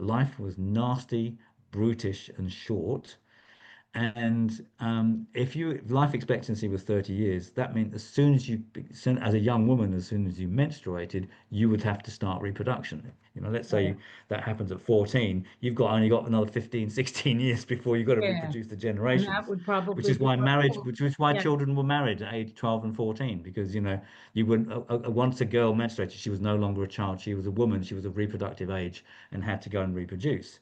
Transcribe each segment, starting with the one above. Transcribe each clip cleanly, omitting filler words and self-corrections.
life was nasty, brutish, and short. And if you life expectancy was 30 years, that meant as soon as as a young woman, as soon as you menstruated, you would have to start reproduction. Let's Right. say that happens at 14, you've got only got another 15, 16 years before you've got to Yeah. reproduce the And that generations, would which probably is be why marriage, helpful. which is why Yeah. children were married at age 12 and 14, because you wouldn't once a girl menstruated, she was no longer a child, she was a woman, she was of reproductive age and had to go and reproduce.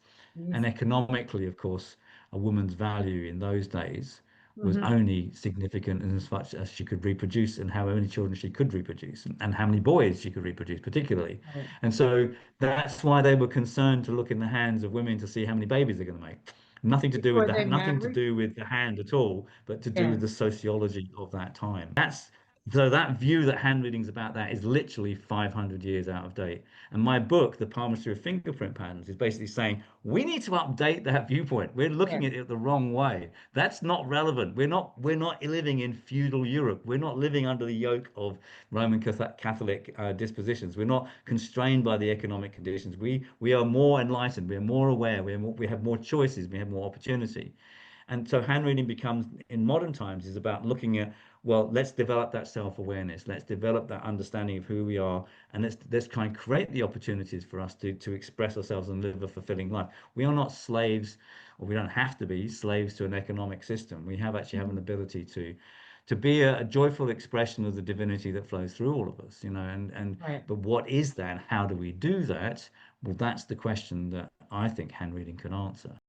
And economically, of course, a woman's value in those days was Mm-hmm. only significant in as much as she could reproduce and how many children she could reproduce and how many boys she could reproduce, particularly. Right. And so that's why they were concerned to look in the hands of women to see how many babies they're going to make. Before they Nothing to marry. do with the hand at all, but to do Yeah. with the sociology of that time. So that view that hand readings about that is literally 500 years out of date. And my book, The Palmistry of Fingerprint Patterns, is basically saying we need to update that viewpoint. We're Yeah. looking at it the wrong way. That's not relevant. We're not living in feudal Europe. We're not living under the yoke of Roman Catholic dispositions. We're not constrained by the economic conditions. We are more enlightened. We're more aware. We have more choices. We have more opportunity. And so hand reading becomes, in modern times, is about looking at, well, let's develop that self-awareness. Let's develop that understanding of who we are, and let's try and create the opportunities for us to express ourselves and live a fulfilling life. We are not slaves, or we don't have to be slaves to an economic system. We have an Mhm. ability to be a joyful expression of the divinity that flows through all of us, and Right. but what is that? How do we do that? Well, that's the question that I think hand reading can answer.